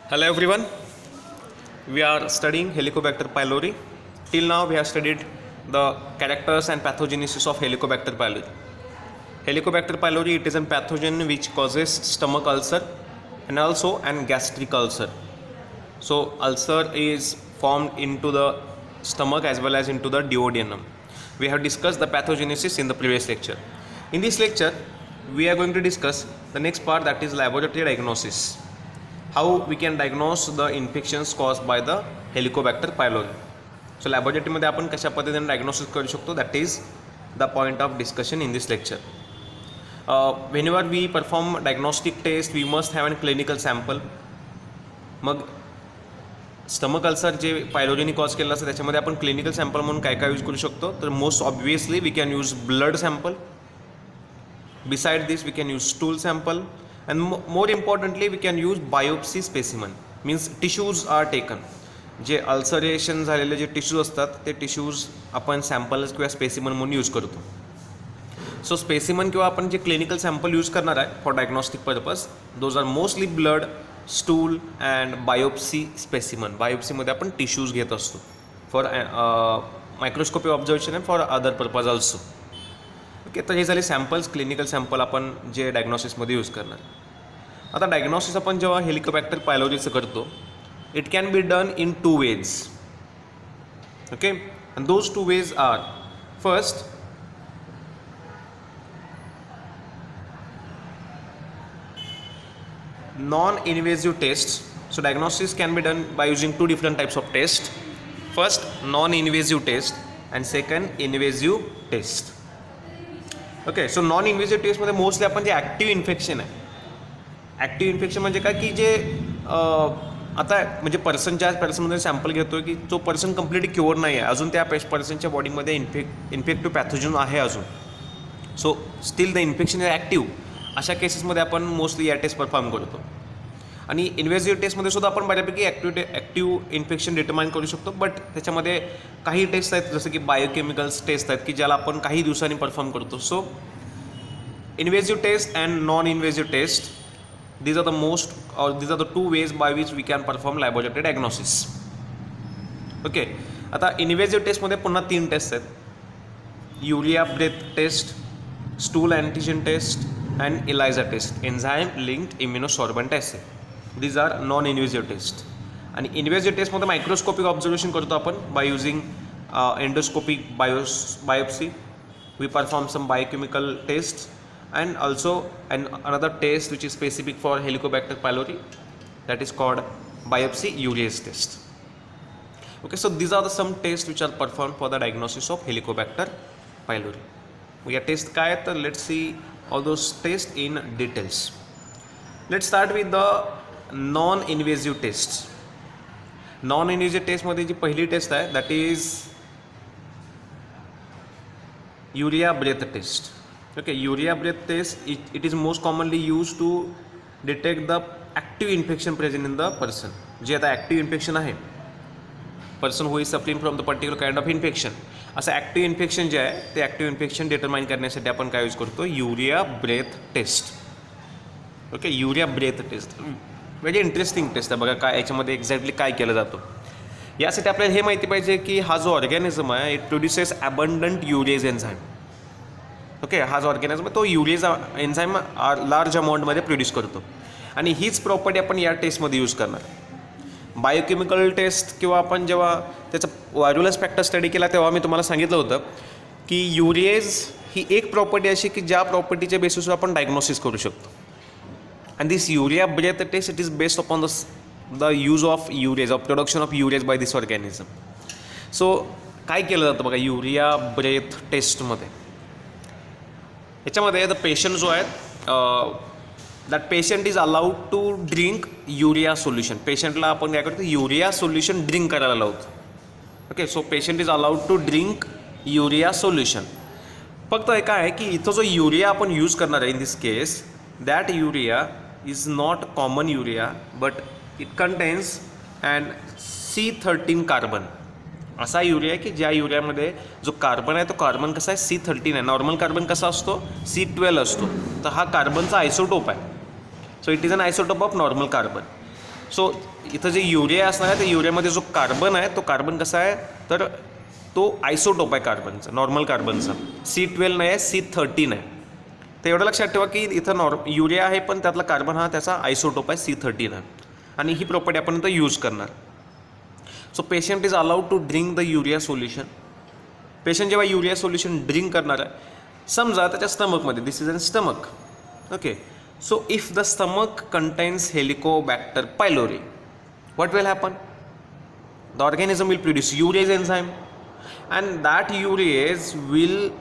Hello everyone, we are studying Helicobacter pylori. Till now we have studied the characters and pathogenesis of Helicobacter pylori. Helicobacter pylori, it is a pathogen which causes stomach ulcer and also an gastric ulcer. So ulcer is formed into the stomach as well as into the duodenum. We have discussed the pathogenesis in the previous lecture. In this lecture we are going to discuss the next part, that is laboratory diagnosis. How we can diagnose the infections caused by the Helicobacter pylori. So laboratory मध्ये आपण कशा पद्धतीने diagnosis करू शकतो, that is the point of discussion in this lecture. Whenever we perform diagnostic test, we must have a clinical sample. मग stomach ulcer जे पायलोरीने cause केलं असतं त्याच्यामध्ये आपण क्लिनिकल सॅम्पल म्हणून काय काय यूज करू शकतो, तर most obviously we can use blood sample. Beside this we can use stool sample, and more importantly we can use biopsy specimen, means tissues are taken. जे अल्सरेशन झालेले जे टिश्यूज असतात ते टिश्यूज आपण सॅम्पल्स किंवा स्पेसिमन म्हणून use करतो. So specimen किंवा आपण जे क्लिनिकल सॅम्पल यूज करणार आहे for diagnostic purpose, those are mostly blood, stool and biopsy specimen. बायोप्सीमध्ये आपण टिश्यूज घेत असतो for microscopy observation and for other purpose also. Okay, तर हे झाले सॅम्पल्स, क्लिनिकल सॅम्पल आपण जे डायग्नॉसिसमध्ये यूज करणार. आता डायग्नॉसिस आपण जेव्हा हेलिकोबॅक्टर पायलोरीचं करतो, it can be done in 2 ways. Okay, and those 2 ways are, first non-invasive tests. So diagnosis can be done by using 2 different types of tests. First non-invasive test and second invasive test. Okay, so non invasive टेस्टमध्ये mostly आपण जे active infection आहे, active infection म्हणजे काय की जे आता म्हणजे पर्सनमध्ये सॅम्पल घेतो की जो पर्सन कम्प्लिटली क्युअर नाही आहे अजून, त्या पर्सनच्या बॉडीमध्ये इन्फेक्टिव्ह पॅथोजन आहे अजून. So steel the infection is active. अशा केसेसमध्ये आपण मोस्टली या टेस्ट परफॉर्म करतो. आणि इन्व्हेजिव्ह टेस्टमध्ये सुद्धा आपण बऱ्यापैकी ॲक्टिव्ह इन्फेक्शन डिटरमाइन करू शकतो. बट त्याच्यामध्ये काही टेस्ट आहेत जसं की बायोकेमिकल्स टेस्ट आहेत की ज्याला आपण काही दिवसांनी परफॉर्म करतो. So invasive test and non invasive test, these are the 2 ways by which we can perform laboratory diagnosis. Okay, आता इन्व्हेजिव्ह टेस्टमध्ये पुन्हा 3 टेस्ट आहेत, urea breath test, stool antigen test and ELISA test, enzyme linked immunosorbent assay. These are non invasive test. आणि invasive टेस्टमध्ये microscopic observation करतो आपण by using endoscopic biopsy. We perform some biochemical test and also another test which is specific for Helicobacter pylori, that is called biopsy urease test. Okay, so these are the some tests which are performed for the diagnosis of Helicobacter pylori. या taste काय आहेत तर let's see all those tests in details. Let's start with the non-invasive tests. Non-invasive test मध्ये जी पहिली taste आहे that is urea breath test. Okay, urea breath test, it is most commonly used to detect the active infection present in the person. जे आता active infection आहे, person who is suffering from the particular kind of infection, असं active infection जे आहे ते active infection determine करण्यासाठी आपण काय यूज करतो, urea breath test. Okay, urea breath test very interesting test आहे. बघा काय याच्यामध्ये एक्झॅक्टली काय केलं जातं. यासाठी आपल्याला हे माहिती पाहिजे की हा जो ऑर्गॅनिझम आहे it produces abundant urease enzyme. Okay, हा जो ऑर्गॅनिझम आहे तो युरेज एन्झाईम लार्ज अमाऊंटमध्ये प्रोड्यूस करतो आणि हीच प्रॉपर्टी आपण या टेस्टमध्ये यूज करणार. बायोकेमिकल टेस्ट किंवा आपण जेव्हा त्याचा व्हायरुलस फॅक्टर स्टडी केला तेव्हा मी तुम्हाला सांगितलं होतं की युरेज ही एक प्रॉपर्टी अशी की ज्या प्रॉपर्टीच्या बेसिसवर आपण डायग्नोसिस करू शकतो. And this urea breath test it is based upon the use of urease of production of urease by this organism. So काय केलं जातं बघा युरिया ब्रेथ टेस्टमध्ये, याच्यामध्ये द पेशंट जो आहे that patient is allowed to drink urea solution. पेशंटला आपण काय करतो, युरिया सोल्युशन ड्रिंक करायला लावतो. Okay, so patient is allowed to drink urea solution. फक्त काय आहे की इथं जो युरिया आपण यूज करणार आहे in this case, that urea is not common urea but it contains and C13 carbon. असा युरिया आहे की ज्या युरियामध्ये जो कार्बन आहे तो कार्बन कसा आहे C13 आहे. नॉर्मल कार्बन कसा असतो C12 असतो. तर हा कार्बनचा आयसोटोप आहे. So it is an isotope of normal carbon. So इथं जे युरिया असणार आहे, त्या युरियामध्ये जो कार्बन आहे तो कार्बन कसा आहे, तर तो आयसोटोप आहे कार्बनचा, नॉर्मल कार्बनचा. C12 नाही आहे, C13 आहे. तर एवढं लक्षात ठेवा की इथं युरिया आहे, पण त्यातला कार्बन हा त्याचा आयसोटोप आहे, C13 आहे. आणि ही प्रॉपर्टी आपण इथं यूज करणार. So patient is allowed to drink the urea solution. Patient जेव्हा युरिया सोल्युशन ड्रिंक करणार आहे, समजा त्याच्या स्टमकमध्ये, this is an stomach, okay. So if the stomach contains Helicobacter pylori, what will happen? The organism will produce urease enzyme, and that urease will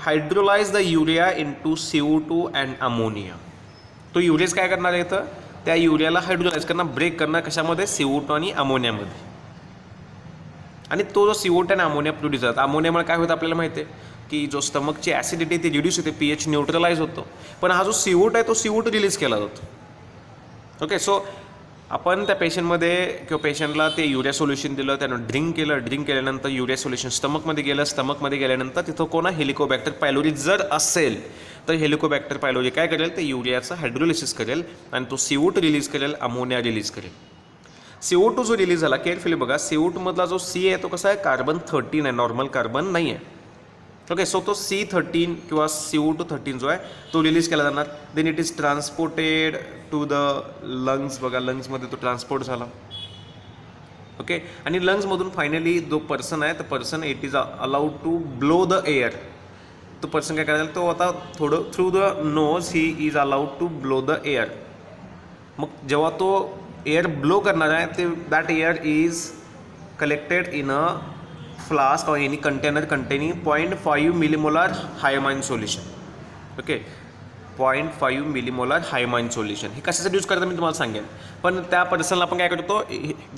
hydrolyze the urea into CO2 and ammonia. तो युरेज काय करणार आहे, तर त्या युरियाला hydrolyse करणार, break करणार कशामध्ये, CO2 आणि अमोनियामध्ये. आणि तो जो CO2 आणि अमोनिया प्रोड्यूस होतात, अमोनियामुळे काय होतं आपल्याला माहिती आहे की जो स्टमकची ॲसिडिटी ती रिड्यूस होते, pH न्यूट्रलाइज होतो. पण हा जो CO2 आहे तो CO2 रिलीज केला जातो. ओके. सो आपण त्या पेशंटमध्ये किंवा पेशंटला ते युरिया सोल्युशन दिलं, त्यानं ड्रिंक केलं, ड्रिंक केल्यानंतर युरिया सोल्युशन स्टमकमध्ये गेलं, स्टमकमध्ये गेल्यानंतर तिथं कोण हेलिकोबॅक्टर पायलोरी जर असेल, तर हेलिकोबॅक्टर पायलोरी काय करेल, ते युरियाचं हायड्रोलिसिस करेल आणि तो CO2 रिलीज करेल, अमोनिया रिलीज करेल. CO2 जो रिलीज झाला, केअरफुली बघा, CO2 मधला जो C आहे तो कसा आहे, कार्बन 13 आहे, नॉर्मल कार्बन नाही आहे. ओके. सो तो C13 किंवा CO213 जो आहे तो रिलीज केला जाणार. Then it is transported to the lungs. बघा, लंग्समध्ये तो ट्रान्सपोर्ट झाला. ओके. आणि लंग्समधून फायनली जो पर्सन आहे, तर person it is allowed to blow the air. तो पर्सन काय करायला, तो आता थोडं through the nose he is allowed to blow the air. मग जेव्हा तो एअर ब्लो करणार आहे, ते that air is collected in a flask or any container containing 0.5 millimolar hyamine solution. Okay. 0.5 millimolar hyamine solution. हे कशासाठी यूज करतं मी तुम्हाला सांगेन. पण त्या पर्सनला आपण काय करतो,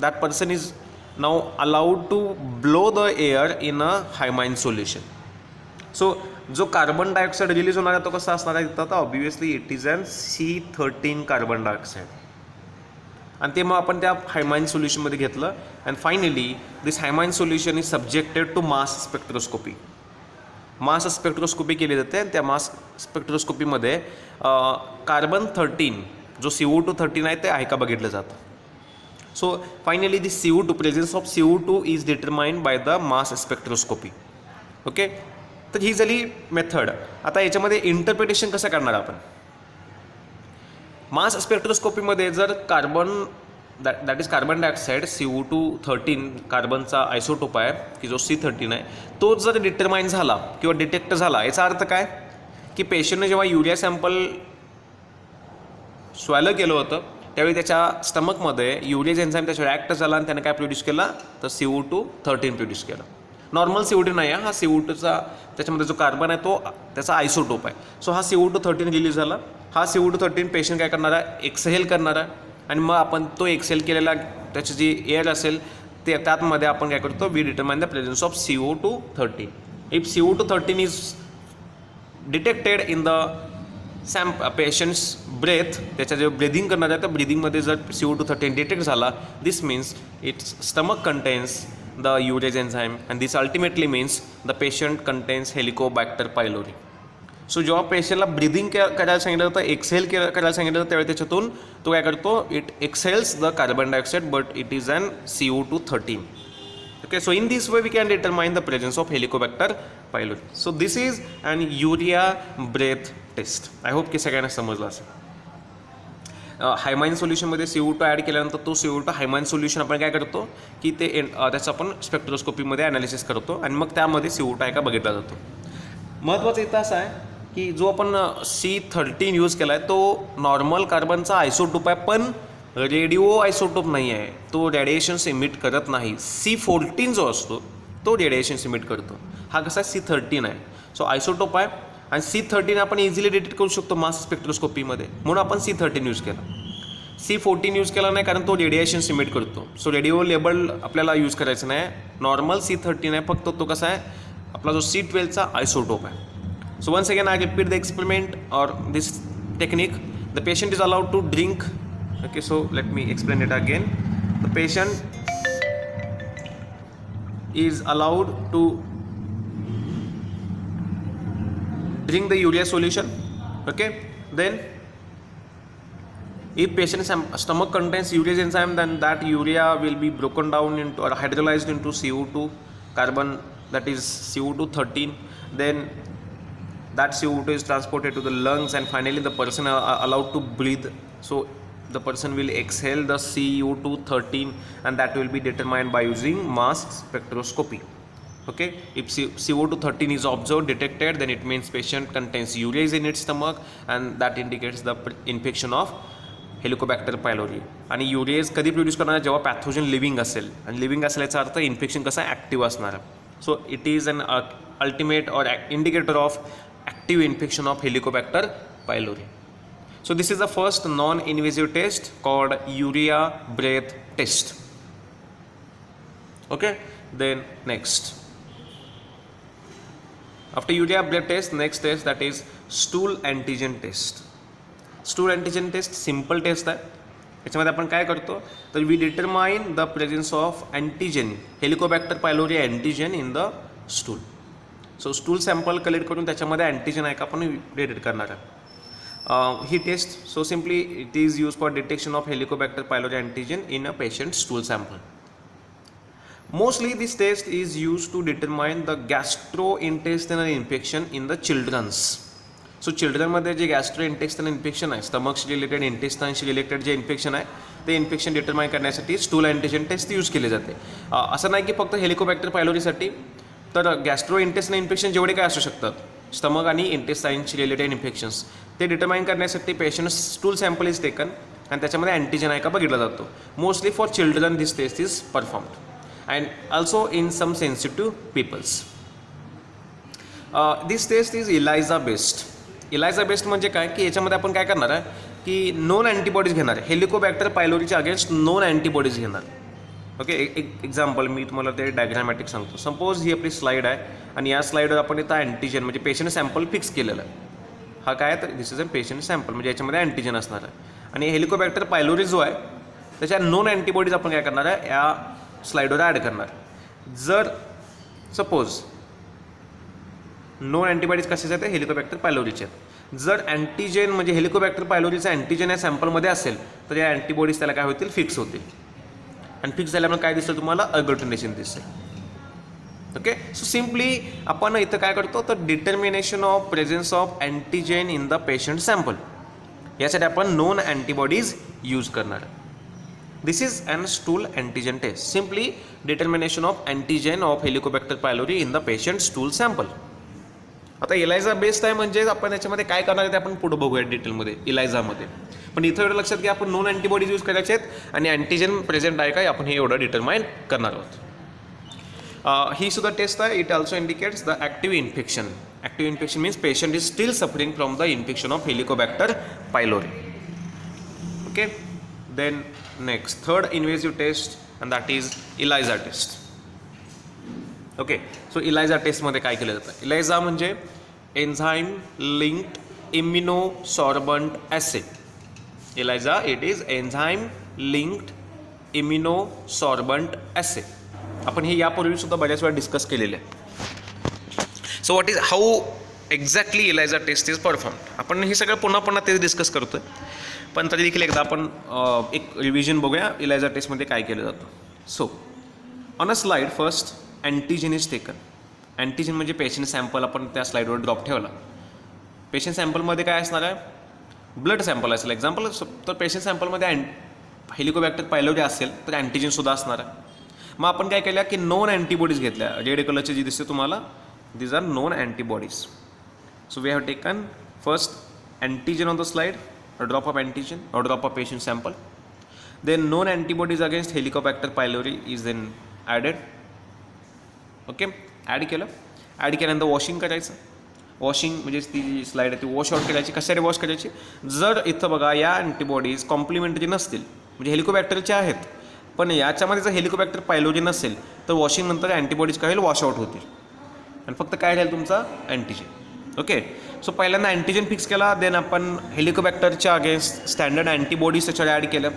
that person is now allowed to blow the air in a hyamine solution. So जो कार्बन डायऑक्साईड रिलीज होणार आहे तो कसा असणार आहे, तर obviously it is an C13 carbon dioxide. आणि ते मग आपण त्या हायमाइन सोल्युशनमध्ये घेतलं. And finally this hyamine solution is subjected to mass spectroscopy. Mass spectroscopy केली जाते आणि त्या मास स्पेक्ट्रोस्कोपीमध्ये कार्बन 13 जो CO213 आहे ते आहे का बघितलं जातं. So finally this CO2 presence of CO2 is determined by the mass spectroscopy. Okay. तर ही झाली मेथड. आता याच्यामध्ये इंटरप्रिटेशन कसं करणार आपण. मास स्पेक्ट्रोस्कोपीमध्ये जर carbon that is carbon dioxide CO213 कार्बनचा आयसोटोप आहे की जो C13 आहे, तो जर डिटरमाइन झाला किंवा डिटेक्ट झाला, याचा अर्थ काय की पेशंटने जेव्हा युरिया सॅम्पल स्वॅलो केलं होतं त्यावेळी त्याच्या स्टमकमध्ये युरियाज एन्झाईम त्याच्यावर ॲक्ट झाला आणि त्याने काय प्रोड्यूस केला, तर CO213 प्रोड्यूस केला. नॉर्मल CO2 नाही आहे, हा CO2चा त्याच्यामध्ये जो कार्बन आहे तो त्याचा आयसोटोप आहे. सो हा CO213 रिलीज झाला. हा CO213 पेशंट काय करणार आहे, एक्सहेल करणार आहे. आणि मग आपण तो एक्सहेल केलेला त्याची जी एअर असेल ते त्यामध्ये आपण काय करतो, we determine the presence of CO213. If CO213 is detected in the patient's breath, त्याच्या जे ब्रिदिंग करणार आहे त्या ब्रिदिंगमध्ये जर CO213 डिटेक्ट झाला, this means its stomach contains the urease enzyme and this ultimately means the patient contains Helicobacter pylori. So जेव्हा पेशंटला breathing करायला सांगितलं होतं, एक्सहेल करायला सांगितलं होतं, त्यावेळी त्याच्यातून तो काय करतो, it exhales the carbon dioxide but it is an CO213. Okay. So in this way we can determine the presence of Helicobacter pylori. So this is an urea breath test. I hope की सगळ्यांना समजलं असेल. हायमाइन सोल्युशनमध्ये CO2 add केल्यानंतर तो CO2 हायमाइन solution आपण काय करतो की ते त्याचं आपण स्पेक्ट्रोस्कोपीमध्ये ॲनालिसिस करतो आणि मग त्यामध्ये CO2 आहे का बघितला जातो. महत्त्वाचं इथं असं आहे की जो आपण C13 यूज केला आहे तो नॉर्मल कार्बनचा आयसोटोप आहे, पण रेडिओ आयसोटोप नाही आहे. तो रेडिएशन्स इमिट करत नाही. C14 जो असतो तो रेडिएशन्स इमिट करतो. हा कसा C13 आहे. सो आयसोटोप आहे आणि C13 आपण इझिली डिटेक्ट करू शकतो मास स्पेक्ट्रोस्कोपीमध्ये, म्हणून आपण C13 यूज केला. C14 यूज केला नाही कारण तो रेडिएशन्स इमिट करतो. सो रेडिओ लेबल आपल्याला यूज करायचं नाही. नॉर्मल C13 आहे, फक्त तो कसा आहे आपला जो C12चा आयसोटोप आहे. So once again I repeat the experiment or this technique. The patient is allowed to drink. Okay. So let me explain it again. The patient is allowed to drink the urea solution. Okay. Then If patient's stomach contains urease enzyme, then that urea will be broken down into or hydrolyzed into CO2 carbon, that is CO2 13. Then that CO2 is transported to the lungs, and finally the person are allowed to breathe. So the person will exhale the CO2 13, and that will be determined by using mass spectroscopy. Okay, if CO2 13 is observed, detected, then it means patient contains urease in its stomach, and that indicates the infection of Helicobacter pylori. आणि urease कधी produce करणार, जेव्हा pathogen living असेल, आणि living असल्याचा अर्थ infection कसं active असणार. So it is an ultimate or indicator of active infection of Helicobacter pylori. So this is the first non-invasive test called urea breath test. Okay, then next, after urea breath test, next test, that is stool antigen test. Stool antigen test simple test आहे. याच्यामध्ये आपण काय करतो, तर we determine the presence of antigen, Helicobacter pylori antigen in the stool. So stool sample collect करून त्याच्यामध्ये antigen आहे का आपण डिटेक्ट करणार आहे. ही test, so simply it is use for detection of Helicobacter pylori antigen in a patient stool sample. Mostly this test is use to determine the gastrointestinal infection in the childrens. So चिल्ड्रनमध्ये जे gastrointestinal infection आहे, stomachs related, इंटेस्टाइनशी related जे infection आहे, ते infection determine करण्यासाठी stool antigen taste use केले जाते. असं नाही की फक्त हेलिकोबॅक्टर पायलोरीसाठी, तर गॅस्ट्रोइंटेस्टिनल इन्फेक्शन जेवढे काय असू शकतात, स्टमक आणि इंटेस्टाइनशी रिलेटेड इन्फेक्शन्स, ते डिटरमाइन करण्यासाठी patient stool sample is taken, आणि त्याच्यामध्ये अँटीजेन आहे का बघितला जातो. Mostly for children this test is performed and also in some sensitive peoples. This test is ELISA based. ELISA based म्हणजे काय, की याच्यामध्ये आपण काय करणार आहे, की नोन अँटीबॉडीज घेणार आहे, हेलिकोबॅक्टर पायलोरीच्या अगेन्स्ट नोन अँटीबॉडीज घेणार. ओके, एक एक्झाम्पल मी तुम्हाला ते डायग्रामॅटिक सांगतो. सपोज ही आपली स्लाईड आहे, आणि या स्लाईडवर आपण इथं अँटीजेन म्हणजे पेशंट सॅम्पल फिक्स केलेलं आहे. हा काय, तर दिस इज अ पेशंट सॅम्पल, म्हणजे याच्यामध्ये अँटीजेन असणार आहे. आणि हेलिकोबॅक्टर पायलोरी जो आहे, त्याच्या नोन अँटीबॉडीज आपण काय करणार आहे, या स्लाईडवर ॲड करणार. जर सपोज नोन अँटीबॉडीज कशाचे आहेत, हेलिकोबॅक्टर पायलोरीचे आहेत. जर अँटीजेन म्हणजे हेलिकोबॅक्टर पायलोरीचा अँटीजेन या सॅम्पलमध्ये असेल, तर या अँटीबॉडीज त्याला काय होतील, फिक्स होतील. आणि फिक्स झाल्यामुळे काय दिसेल तुम्हाला, अग्लुटिनेशन दिसेल. ओके, सो सिम्पली आपण इथं काय करतो, तर determination of presence of antigen in the patient sample, यासाठी आपण नोन अँटीबॉडीज यूज करणार. This is an stool antigen test, simply determination of antigen of Helicobacter pylori in the patient stool sample. आता ELISA based आहे, म्हणजे आपण याच्यामध्ये काय करणार आहे ते आपण पुढे बघूया डिटेलमध्ये इलायझामध्ये. पण इथं एवढं लक्षात की आपण नोन अँटीबॉडीज यूज करायचे आहेत, आणि अँटीजेन प्रेझेंट आहे का आपण हे एवढं डिटरमाइन करणार आहोत. ही सुद्धा टेस्ट आहे. It also indicates the active infection. Active infection means patient is still suffering from the infection of Helicobacter pylori. Okay, then next third invasive test, and that is ELISA test. Okay, so ELISA टेस्टमध्ये काय केलं जातं, ELISA म्हणजे enzyme linked immunosorbent acid. ELISA it is enzyme linked immunosorbent acid. आपण हे यापूर्वी सुद्धा बऱ्याच वेळा डिस्कस केलेलं आहे. So what is how exactly ELISA taste is perform. आपण हे सगळं पुन्हा पुन्हा तेच डिस्कस करतो आहे, पण तरी देखील एकदा आपण एक रिव्हिजन बघूया इलायझा टेस्टमध्ये काय केलं जातं. So on a slide first antigen is taken. Antigen म्हणजे पेशंट सॅम्पल आपण त्या स्लाईडवर ड्रॉप ठेवला. पेशंट सॅम्पलमध्ये काय असणार आहे, ब्लड सॅम्पल असेल एक्झाम्पल. तर पेशंट सॅम्पलमध्ये हेलिकोबॅक्टर पायलोरी असेल तर अँटीजेनसुद्धा असणार आहे. मग आपण काय केलं की नोन अँटीबॉडीज घेतल्या. रेड कलरची जी दिसते तुम्हाला, these are known antibodies. So we have taken first antigen on the slide, a drop of antigen or drop of patient sample. Then known antibodies against Helicobacter pylori is then added. Okay, add केल्यानंतर washing करायचं. Washing म्हणजे ती जी slide आहे ती wash out करायची. कशाने wash करायची, जर इथं बघा या अँटीबॉडीज कॉम्प्लिमेंटरी नसतील म्हणजे हेलिकोबॅक्टरच्या आहेत, पण याच्यामध्ये जर हेलिकोबॅक्टर पायलोरी नसेल तर वॉशिंग नंतर अँटीबॉडीज काय होईल, वॉश आउट होतील, आणि फक्त काय राहील तुमचा अँटीजेन. ओके, सो पहिल्यांदा अँटीजेन फिक्स केला, देन आपण हेलिकोबॅक्टरच्या अगेन्स्ट स्टँडर्ड अँटीबॉडीज त्याच्यावर ॲड केलं.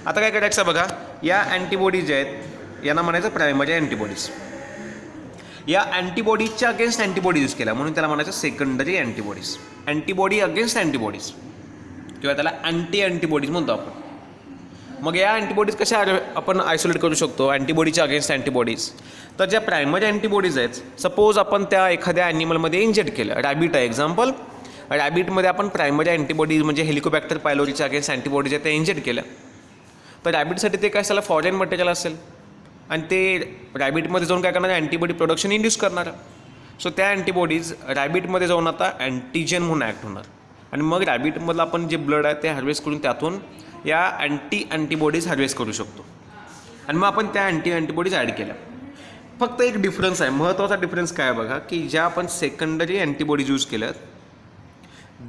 आता काय करायचं बघा, या अँटीबॉडीज जे आहेत यांना म्हणायचं प्रायमरी अँटीबॉडीज. या अँटीबॉडीजच्या अगेन्स्ट अँटीबॉडी यूज केला म्हणून त्याला म्हणायचं secondary antibodies. Antibody against antibodies. किंवा त्याला अँटीबॉडीज म्हणतो आपण. मग या अँटीबॉडीज कशा आपण आयसोलेट करू शकतो अँटीबॉडीच्या अगेन्स्ट अँटीबॉडीज. तर ज्या प्रायमरी अँटीबॉडीज आहेत सपोज आपण त्या एखाद्या ॲनिमलमध्ये इंजेक्ट केलं, रॅबिट आहे एक्झाम्पल, रॅबिटमध्ये आपण प्रायमरी अँटीबॉडीज म्हणजे हेलिकोबॅक्टर पायलोरीच्या अगेन्स्ट अँटीबॉडीज आहेत त्या इंजेक्ट केल्या. तर रॅबिटसाठी ते काय असेल फॉरेन मटेरियल असेल आणि ते रॅबिटमध्ये जाऊन काय करणार अँटीबॉडी प्रोडक्शन इंड्यूस करणार. सो त्या अँटीबॉडीज रॅबिटमध्ये जाऊन आता अँटीजन म्हणून ॲक्ट होणार आणि मग रॅबिटमधलं आपण जे ब्लड आहे ते हार्वेस्ट करून त्यातून या अँटीबॉडीज हार्वेस्ट करू शकतो आणि मग आपण त्या अँटीबॉडीज ॲड केल्या. फक्त एक डिफरन्स आहे, महत्त्वाचा डिफरन्स काय बघा की ज्या आपण सेकंडरी अँटीबॉडीज यूज केल्यात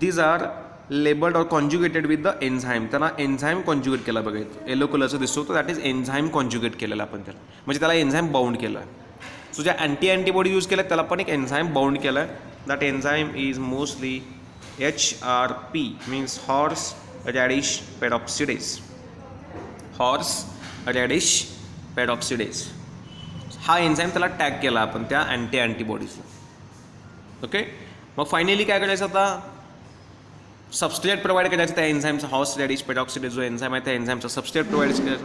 दीज आर लेबल्ड और कॉन्ज्युगेटेड विथ द एन्झाईम. त्यांना एन्झाईम कॉन्ज्युगेट केला बघा, येलो कलरचं दिसतो तर दॅट इज एन्झाईम कॉन्ज्युगेट केलेला आपण त्याला, म्हणजे त्याला एन्झाईम बाउंड केला आहे. सो ज्या अँटीबॉडी यूज केल्या त्याला पण एक एन्झाईम बाउंड केला आहे. That enzyme is mostly HRP means horseradish peroxidase. Horseradish peroxidase हा एन्झाईम त्याला टॅग केला आपण त्या अँटीबॉडीजला. ओके, मग फायनली काय करायचं आता सबस्ट्रेट प्रोव्हाइड करायचं त्या एन्झाईमचा, हॉर्स रॅडिश पेरॉक्सिडेज जो एन्झाईम आहे त्या एन्झाईमचा सबस्ट्रेट प्रोव्हाइड करायचं.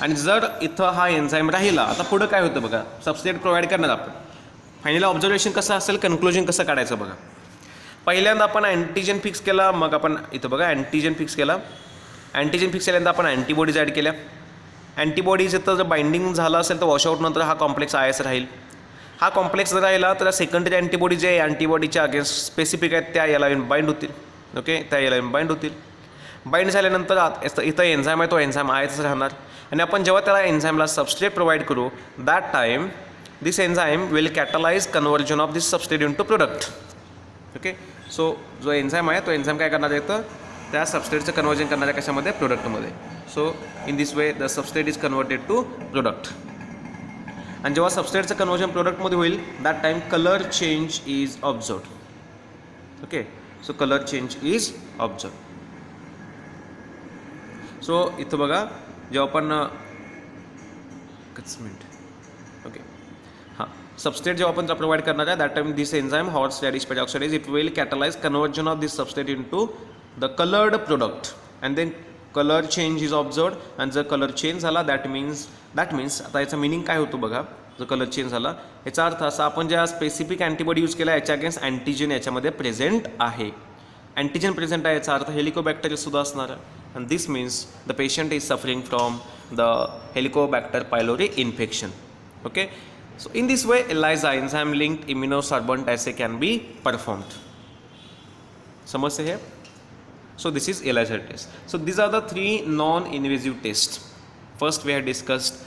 आणि जर इथं हा एन्झाईम राहिला आता पुढं काय होतं बघा, सबस्ट्रेट प्रोव्हाइड करणार आपण. फायनल ऑब्झर्वेशन कसं असेल, कन्क्लुजन कसं काढायचं बघा. पहिल्यांदा आपण अँटीजन फिक्स केला, मग आपण इथं बघा अँटीजन फिक्स केला. अँटीजन फिक्स केल्यानंतर आपण अँटीबॉडीज ॲड केल्या. अँटीबॉडीज इथं जर बाइंडिंग झालं असेल तर वॉशआउट नंतर हा कॉम्प्लेक्स IS राहील. हा कॉम्प्लेक्स जर राहिला तर सेकंडरी अँटीबॉडी जे अँटीबॉडीच्या अगेन्स्ट स्पेसिफिक आहेत त्या याला बाइंड होतील. ओके, त्या याला बाइंड होतील. बाइंड झाल्यानंतर इथं एन्झाईम आहे तो एन्झाईम IS राहणार आणि आपण जेव्हा त्याला एन्झाईमला सबस्ट्रेट प्रोव्हाइड करू that time this enzyme will catalyse conversion of this substrate into product. Okay, so जो एन्झाईम आहे तो एन्झाईम काय करणार आहे तर त्या सबस्ट्रेटचं कन्वर्जन करणार आहे कशामध्ये, प्रोडक्टमध्ये. So in this way the substrate is converted to product. आणि जेव्हा सबस्ट्रेटचं कन्वर्जन प्रोडक्टमध्ये होईल that time colour change is observe. Okay, so colour change is observe. So इथं बघा जेव्हा आपण ओके हां सबस्ट्रेट जेव्हा आपण प्रोव्हाइड करणार आहे that time this enzyme horseradish peroxidase it will catalyse conversion of this substrate into the coloured product and then colour change is observe. आणि जर कलर चेंज झाला दॅट मीन्स आता याचा meaning काय होतो बघा, जर कलर चेंज झाला याचा अर्थ असा आपण ज्या स्पेसिफिक अँटीबॉडी यूज केला याच्या अगेन्स्ट अँटीजन याच्यामध्ये प्रेझेंट आहे. अँटीजन प्रेझेंट आहे याचा अर्थ हेलिकोबॅक्टेरिया सुद्धा असणार आहे. and this means the patient is suffering from the Helicobacter pylori infection. Okay, so in this way ELISA enzyme linked immunosorbent assay can be performed. समझते हैं? So this is ELISA test. So these are the three non-invasive tests. First we have discussed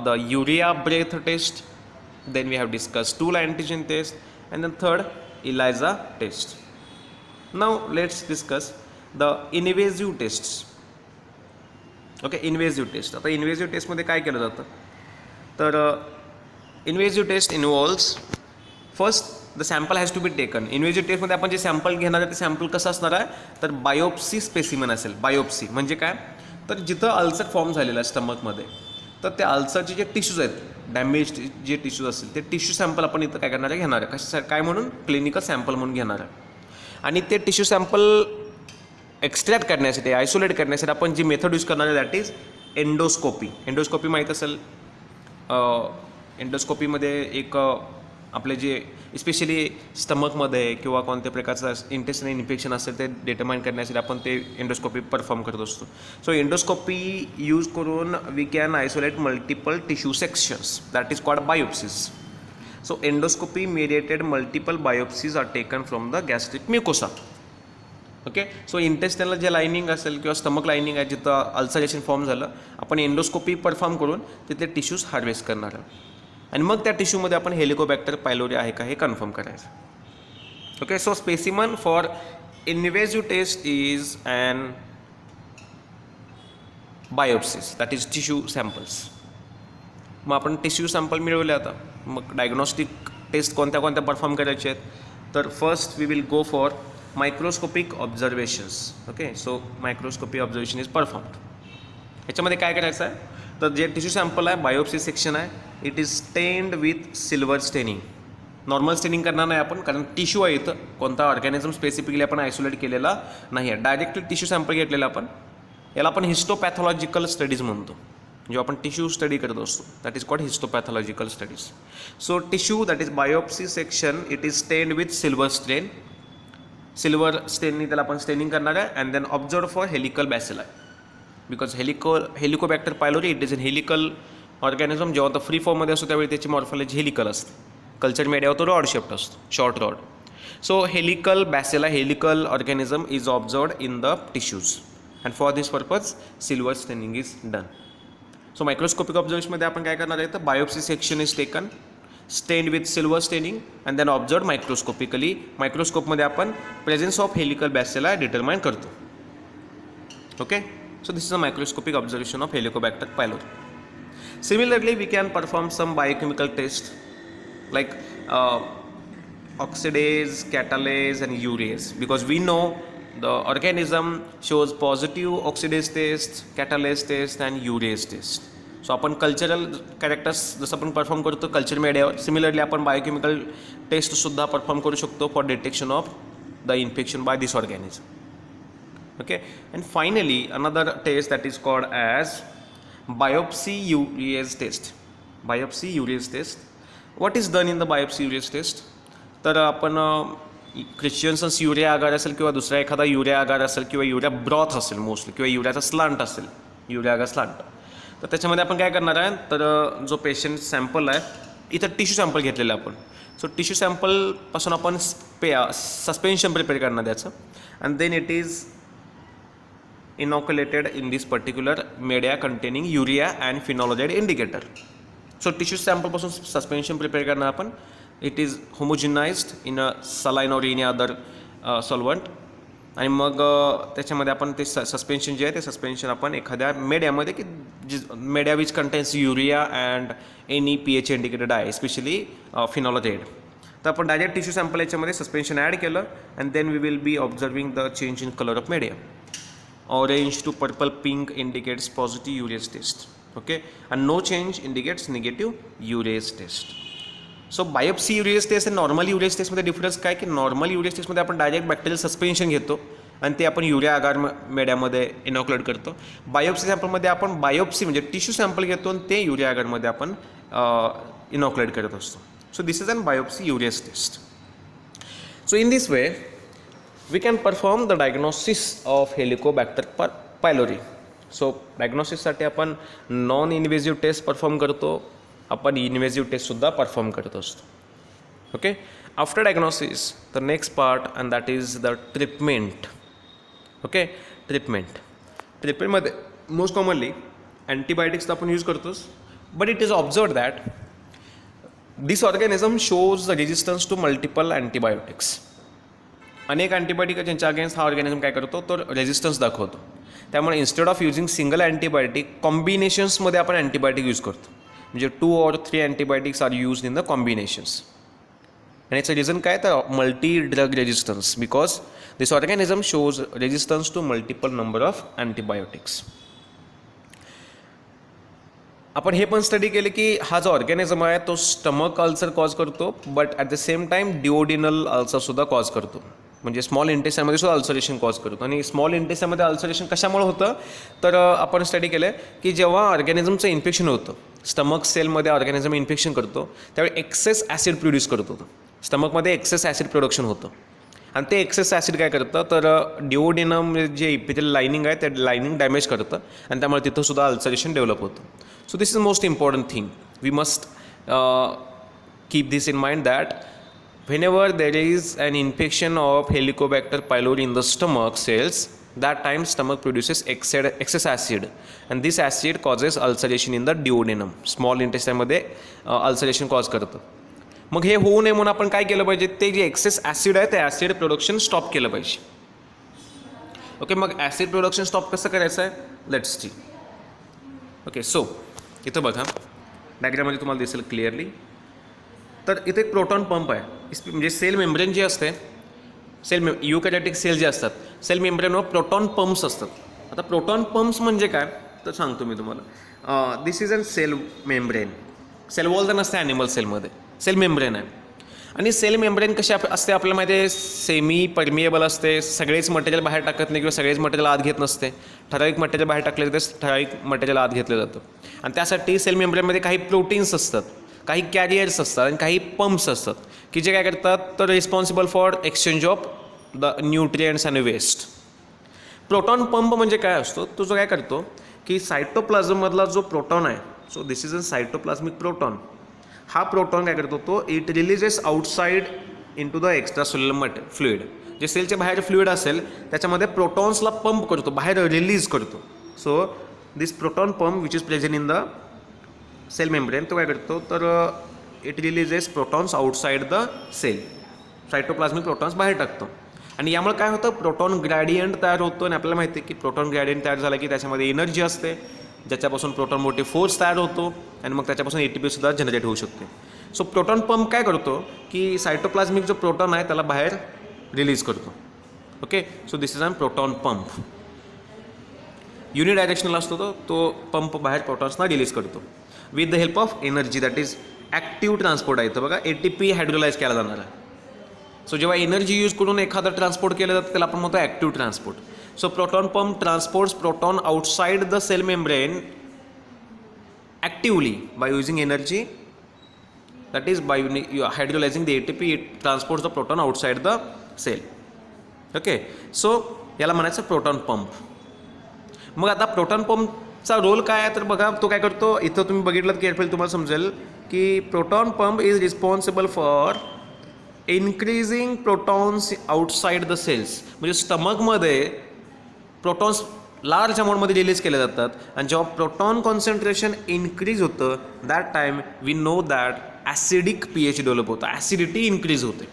the urea breath test, then we have discussed stool antigen test, and then third ELISA test. Now let's discuss the invasive tests. Okay, invasive test. आता invasive टेस्टमध्ये काय केलं जातं तर invasive test involves first the sample has to be taken. Invasive टेस्टमध्ये आपण जे sample घेणार आहे ते सॅम्पल कसं असणार आहे तर बायोप्सी स्पेसिमेन असेल. बायोप्सी म्हणजे काय तर जिथं अल्सर फॉर्म झालेला आहे स्टमकमध्ये तर त्या अल्सरचे जे टिश्यूज आहेत डॅमेज जे टिश्यूज असतील ते टिश्यू सॅम्पल आपण इथं काय करणार आहे घेणार आहे कशासाठी काय म्हणून क्लिनिकल सॅम्पल म्हणून घेणार आहे. आणि ते टिश्यू सॅम्पल एक्स्ट्रॅक्ट करण्यासाठी आयसोलेट करण्यासाठी आपण जी मेथड यूज करणार आहे दॅट इज एंडोस्कोपी. एंडोस्कोपी माहीत असेल, एंडोस्कोपीमध्ये एक आपले जे स्पेशली स्टमकमध्ये किंवा कोणत्या प्रकारचं इंटेस्टाइनल इन्फेक्शन असेल ते डिटरमाइन करण्यासाठी आपण ते एंडोस्कोपी परफॉर्म करत असतो. सो एंडोस्कोपी यूज करून we can isolate multiple tissue sections that is called biopsies. So endoscopy mediated multiple biopsies are taken from the gastric mucosa. Okay, so intestinal जे lining असेल किंवा stomach lining आहे जिथं ulceration form झालं आपण endoscopy perform करून तिथले tissues harvest करणार आहे आणि मग त्या टिश्यूमध्ये आपण हेलिकोबॅक्टर पायलोरी आहे का हे कन्फर्म करायचं. Okay, so specimen for invasive test is and biopsies that is tissue samples. मग आपण टिश्यू सॅम्पल मिळवले आता मग डायग्नॉस्टिक टेस्ट कोणत्या कोणत्या परफॉर्म करायचे आहेत तर first we will go for microscopic observations. Okay, so microscopic observation is performed. याच्यामध्ये काय करायचं आहे तर जे टिश्यू सॅम्पल आहे बायोप्सी सेक्शन आहे it is stained with silver staining. Normal staining करणार नाही आपण, कारण टिश्यू आहे इथं, कोणता ऑर्गॅनिझम स्पेसिफिकली आपण आयसोलेट केलेला नाही आहे. डायरेक्टली टिश्यू सॅम्पल घेतलेला आपण, याला आपण हिस्टोपॅथॉलॉजिकल स्टडीज म्हणतो. जेव्हा आपण टिश्यू स्टडी करत असतो that is called histopathological studies. So tissue that is biopsy section, it is stained with silver stain. Silver स्टेननी त्याला आपण स्टेनिंग करणार आहे. And then observe for helical bacilli, because Helicobacter pylori it is an helical organism. जेव्हा तो free फॉर्ममध्ये असतो त्यावेळी त्याची मॉर्फॉलॉजी हेलिकल असते. कल्चर मीडियावर तो रॉड शेप्ड असतो, short rod. So helical bacilla, helical organism is observed in the tissues and for this purpose silver staining is done. So microscopic ऑब्झर्वेशनमध्ये आपण काय करणार आहे तर biopsy section is taken, stained with silver staining and then observe microscopically. मायक्रोस्कोपमध्ये आपण presence of helical bacilla determine करतो. Okay, so this is a microscopic observation of Helicobacter pylori. Similarly, we can perform some biochemical tests like oxidase, catalase and urease, because we know the organism shows positive oxidase test, catalase test and urease test. So आपण cultural characters जसं आपण perform करतो culture मीडियावर, similarly आपण biochemical टेस्टसुद्धा perform करू शकतो for detection of the infection by this organism. Okay, and finally another test that is called as biopsy urease test. Biopsy urease test. What is done in the biopsy urease test? तर आपण क्रिश्चियन्सन्स urea आगार असेल किंवा दुसरा एखादा urea आगार असेल किंवा युरिया ब्रॉथ असेल मोस्टली, किंवा युरियाचा स्लांट असेल, युरिया आगार स्लांट, तर त्याच्यामध्ये आपण काय करणार आहे तर जो पेशंट सॅम्पल आहे, इथं टिश्यू सॅम्पल घेतलेलं आपण. सो टिश्यू सॅम्पलपासून आपण सस्पेन्शन प्रिपेअर करणार त्याचं, and then it is inoculated in this particular media containing urea and phenolazide indicator. So tissue sample पासून suspension prepare करणार आपण. It is homogenized in a saline or any other solvent. आणि मग त्याच्यामध्ये आपण ते सस्पेन्शन जे आहे ते सस्पेन्शन आपण एखाद्या मीडियामध्ये की media which contains urea and any pH indicated आहे, स्पेशली फिनॉलाझाइड. तर आपण डायरेक्ट टिश्यू सॅम्पल याच्यामध्ये सस्पेन्शन ॲड केलं and then we will be observing the change in colour of media. Orange to purple pink indicates positive urease test, okay, and no change indicates negative urease test. So biopsy urease test and normal urease test मध्ये difference काय की normal urease test मध्ये आपण direct bacterial suspension घेतो आणि ते आपण urea आगार मेड्यामध्ये इनॉक्युलेट करतो. बायोप्सी सॅम्पलमध्ये आपण बायोप्सी म्हणजे टिश्यू सॅम्पल घेतो आणि ते युरिया आगारमध्ये आपण इनॉक्युलेट करत असतो. So this is an biopsy urease test. So in this way we can perform the diagnosis of Helicobacter pylori. So diagnosis साठी आपण नॉन इन्व्हेजिव्ह टेस्ट परफॉर्म करतो, आपण इन्व्हेजिव्ह टेस्टसुद्धा परफॉर्म करत असतो. Okay, after diagnosis the next part and that is the treatment. Okay, ट्रीटमेंटमध्ये most commonly antibiotics तर आपण use करतोच, but it is observe that this organism shows the resistance to multiple antibiotics. अनेक antibiotic ज्यांच्या against हा organism काय करतो तर रेजिस्टन्स दाखवतो. त्यामुळे instead of using single antibiotic कॉम्बिनेशन्समध्ये आपण अँटीबायोटिक यूज करतो, म्हणजे 2 or 3 antibiotics are use in the combinations. आणि याचं रिझन काय तर multi drug resistance, because this organism shows resistance to multiple number of antibiotics. आपण हे पण स्टडी केले की हा जो ऑर्गॅनिझम आहे तो स्टमक अल्सर कॉज करतो, but at the same time duodenal अल्सरसुद्धा कॉज करतो, म्हणजे स्मॉल इंटेस्टाईनमध्ये सुद्धा अल्सरेशन कॉज करतो. आणि स्मॉल इंटेस्टाईनमध्ये अल्सरेशन कशामुळे होतं तर आपण स्टडी केलं की जेव्हा ऑर्गॅनिझमचं इन्फेक्शन होतं, स्टमक सेलमध्ये ऑर्गॅनिझम इन्फेक्शन करतो त्यावेळी एक्सेस ॲसिड प्रोड्यूस करतो. स्टमकमध्ये एक्सेस ॲसिड प्रोडक्शन होतं आणि ते एक्सेस ॲसिड काय करतं तर डिओडिनम जे इपिथेलियल लायनिंग आहे त्या लायनिंग डॅमेज करतं आणि त्यामुळे तिथंसुद्धा अल्सरेशन डेव्हलप होतं. So this is the most important thing. We must keep this in mind that whenever there is an infection of Helicobacter pylori in the stomach cells, that time stomach produces excess acid and this acid causes ulceration in the duodenum. Small intestine मध्ये ulceration cause करतं. मग हे होऊ नये म्हणून आपण काय केलं पाहिजे, ते जे एक्सेस ॲसिड आहे ते ॲसिड प्रोडक्शन स्टॉप केलं पाहिजे. ओके, मग ॲसिड प्रोडक्शन स्टॉप कसं करायचं आहे लेट्स सी. ओके, सो इथं बघा डायग्राममध्ये तुम्हाला दिसेल क्लिअरली. तर इथे एक प्रोटॉन पंप आहे, म्हणजे सेल मेम्ब्रेन जे असते, युकॅरियोटिक सेल जे असतात, सेल मेम्ब्रेनवर प्रोटॉन पंप्स असतात. आता प्रोटॉन पंप्स म्हणजे काय तर सांगतो मी तुम्हाला. This is an cell membrane. Cell wall तर नसते ॲनिमल सेलमध्ये, सेल मेम्ब्रेन आहे. आणि सेल मेम्ब्रेन कशी असते आपल्याला माहिती आहे, सेमी परमिएबल असते, सगळेच मटेरियल बाहेर टाकत नाही किंवा सगळेच मटेरियल आत घेत नसते. ठराविक मटेरियल बाहेर टाकले जाते, ठराविक मटेरियल आत घेतलं जातं. आणि त्यासाठी सेल मेम्ब्रेनमध्ये काही प्रोटीन्स असतात, काही कॅरियर्स असतात आणि काही पंप्स असतात की जे काय करतात, तर responsible for exchange of the nutrients आणि वेस्ट. प्रोटॉन पंप म्हणजे काय असतो, तो जो काय करतो की सायटोप्लाझममधला जो प्रोटॉन आहे, so this is a cytoplasmic proton. हा प्रोटॉन काय करतो, तो it releases outside into the extracellular fluid. जे सेलच्या बाहेर फ्लुइड असेल त्याच्यामध्ये प्रोटॉन्सला पंप करतो, बाहेर रिलीज करतो. So this proton pump which is present in the cell membrane, तो काय करतो, तर it releases protons outside the cell. Cytoplasmic protons बाहेर टाकतो आणि यामुळे काय होतं, प्रोटॉन ग्रॅडियंट तयार होतो. आणि आपल्याला माहिती आहे की प्रोटॉन ग्रॅडियंट तयार झाला की त्याच्यामध्ये एनर्जी असते, ज्याच्यापासून प्रोटॉन मोठी फोर्स तयार होतो आणि मग त्याच्यापासून ATP सुद्धा जनरेट होऊ शकते. सो प्रोटॉन पंप काय करतो की सायटोप्लाझमिक जो प्रोटॉन आहे त्याला बाहेर रिलीज करतो. Okay, so this is a proton pump. Unidirectional असतो तो पंप बाहेर प्रोटॉन्सना रिलीज करतो with the help of energy, that is active transport आहे. तर बघा ATP हायड्रोलाइज केला जाणार आहे. सो जेव्हा एनर्जी यूज करून एखादं ट्रान्सपोर्ट केलं जातं त्याला आपण म्हणतो active transport. So proton pump transports proton outside the cell membrane actively by using energy, that is by hydrolyzing the ATP. It transports the proton outside the cell. Okay, so याला म्हणायचं proton pump. मग आता proton पंपचा role काय आहे, तर बघा तो काय करतो, इथं तुम्ही बघितलं केअरफुली तुम्हाला समजेल की proton pump is responsible for increasing protons outside the cells. म्हणजे स्टमकमध्ये प्रोटॉन्स लार्ज अमाऊंटमध्ये रिलीज केले जातात आणि जेव्हा प्रोटॉन कॉन्सन्ट्रेशन इन्क्रीज होतं that time we know that acidic pH develop होतं, ॲसिडिटी इन्क्रीज होते,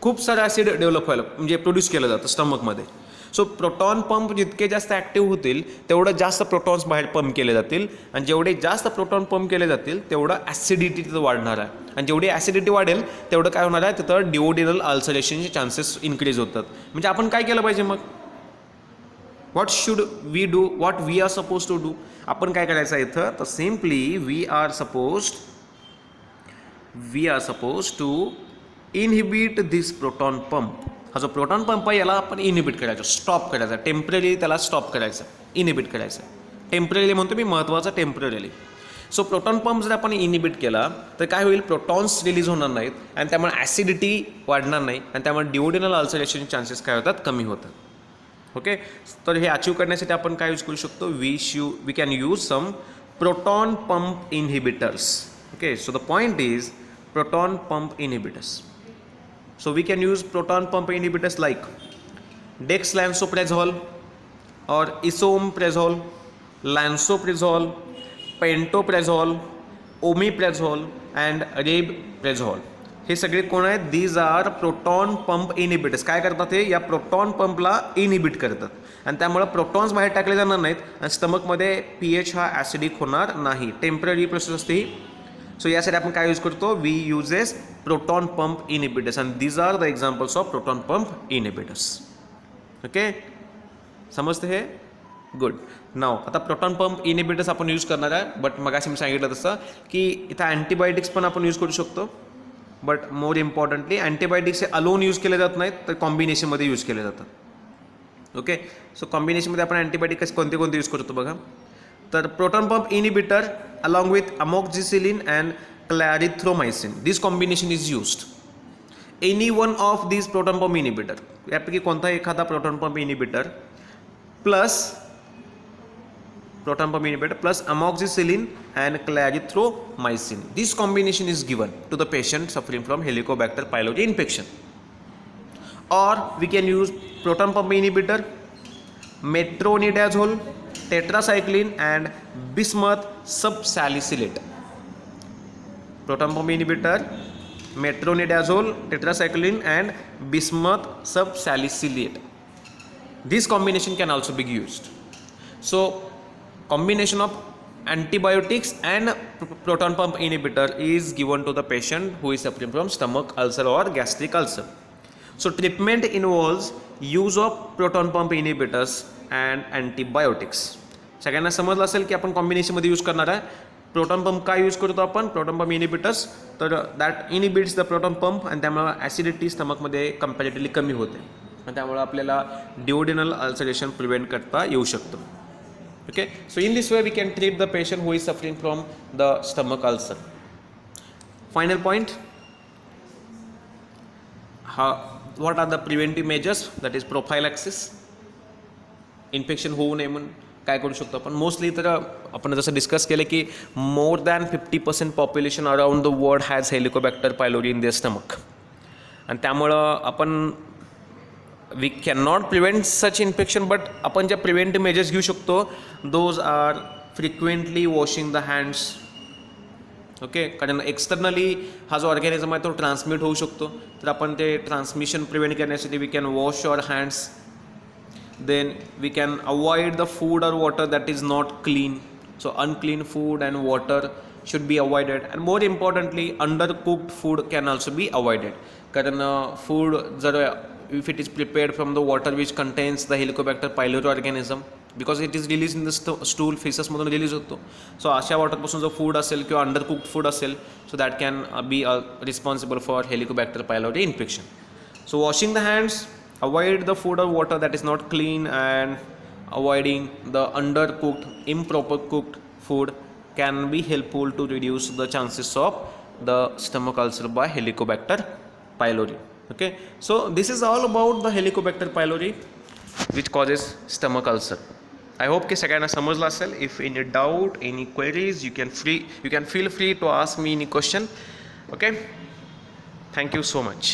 खूप सारं ॲसिड डेव्हलप व्हायला म्हणजे प्रोड्यूस केलं जातं स्टमकमध्ये. सो प्रोटॉन पंप जितके जास्त ॲक्टिव्ह होतील तेवढं जास्त प्रोटॉन्स बाहेर पंप केले जातील आणि जेवढे जास्त प्रोटॉन पंप केले जातील तेवढं ॲसिडिटी तिथं वाढणार आहे. आणि जेवढी ॲसिडिटी वाढेल तेवढं काय होणार आहे, तिथं डिओडिनल अल्सरेशनचे चान्सेस इन्क्रीज होतात. म्हणजे आपण काय केलं पाहिजे, मग what should we do, what we are supposed to do. आपण काय करायचं आहे इथं, तर simply we are suppose to inhibit this proton pump. हा जो प्रोटॉन पंप आहे याला आपण इनहिबिट करायचं, स्टॉप करायचा, टेम्पररी त्याला स्टॉप करायचं, इनहिबिट करायचं. टेम्पररी म्हणतो मी, महत्त्वाचं टेम्पररी. सो प्रोटॉन पंप जर आपण इनहिबिट केला तर काय होईल, प्रोटॉन्स रिलीज होणार नाहीत आणि त्यामुळे ॲसिडिटी वाढणार नाही आणि त्यामुळे डिओडिनल अल्सरेशनचे चान्सेस काय होतात, कमी होतात. ओके, तर हे अचीव करण्यासाठी आपण काय यूज करू शकतो, we can use some proton pump inhibitors. Okay, so the point is proton pump inhibitors. So we can use proton pump inhibitors like dexlansoprazole और इसोमप्रेझॉल, लॅन्सोप्रेझॉल, पेंटोप्रेझॉल, ओमिप्रेझॉल अँड रेबप्रेझॉल. हे सगळे कोण आहेत, these are proton pump inhibitors. काय करतात, हे या proton पंपला inhibit करतात आणि त्यामुळे प्रोटॉन्स बाहेर टाकले जाणार नाहीत आणि स्टमकमध्ये pH हा ॲसिडिक होणार नाही. टेम्पररी प्रोसेस असते ही. सो यासाठी आपण काय यूज करतो, we uses proton pump inhibitors and these are the examples of proton pump inhibitors. Okay, समजते हे, गुड. नाव आता प्रोटॉन पंप इनहिबिटर्स आपण यूज करणार आहे, बट मगाशी मी सांगितलं तसं की इथं अँटीबायोटिक्स पण आपण यूज करू शकतो. बट मोर इम्पॉर्टंटली अँटीबायोटिक्स हे अलोन यूज केले जात नाहीत, तर कॉम्बिनेशनमध्ये यूज केले जातात. ओके, सो कॉम्बिनेशनमध्ये आपण अँटीबायोटिक्स कोणते यूज करतो बघा, तर proton pump inhibitor along with amoxicillin and clarithromycin, this combination is used. Any one of this proton pump inhibitor, यापैकी कोणता एखादा proton pump inhibitor plus proton pump inhibitor plus amoxicillin and clarithromycin. This combination is given to the patient suffering from Helicobacter pylori infection. Or we can use proton pump inhibitor, metronidazole, tetracycline and bismuth subsalicylate. Proton pump inhibitor, metronidazole, tetracycline and bismuth subsalicylate. This combination can also be used. So combination of antibiotics and proton pump inhibitor is given to the patient who is suffering from stomach ulcer or gastric ulcer. So treatment involves use of proton pump inhibitors and antibiotics. सगळ्यांना समजलं असेल की आपण कॉम्बिनेशनमध्ये use करणार आहे proton pump काय use करतो आपण, प्रोटॉन पंप इनिबिटर्स, तर that inhibits the proton pump आणि त्यामुळे ॲसिडिटी स्टमकमध्ये कम्पॅरेटिव्हली कमी होते आणि त्यामुळे आपल्याला डिओडिनल अल्सरेशन प्रिव्हेंट करता येऊ शकतं. Okay, so in this way we can treat the patient who is suffering from the stomach ulcer. Final point, what are the preventive measures, that is prophylaxis. Infection होऊ नये म्हणून काय करू शकतो आपण, मोस्टली तर आपण जसं डिस्कस केलं की more than 50% population around the world has Helicobacter pylori in their stomach, आणि त्यामुळं आपण we can not prevent such infection, but आपण ज्या प्रिव्हेंटिव्ह मेजर्स घेऊ शकतो those are frequently washing the hands. Okay, कारण एक्सटर्नली हा जो ऑर्गॅनिझम आहे तो ट्रान्समिट होऊ शकतो, तर आपण ते ट्रान्समिशन प्रिव्हेंट करण्यासाठी we can wash your hands. Then we can avoid the food or water that is not clean. So unclean food and water should be avoided, and more importantly undercooked food can also be avoided. कारण food जर if it is prepared from the water which contains the Helicobacter pylori organism, because it is released in the stool, feces मधून release होतो, so अशा वॉटरपासून जो food असेल किंवा अंडरकुक्ड food असेल, so that can be responsible for Helicobacter pylori infection. So washing the hands, avoid the food or water that is not clean, and avoiding the undercooked, improper cooked food can be helpful to reduce the chances of the stomach ulcer by Helicobacter pylori. Okay, so this is all about the Helicobacter pylori which causes stomach ulcer. I hope की सगळ्यांना समजलं असेल. If any doubt, any queries, you can feel free to ask me any question. Okay, thank you so much.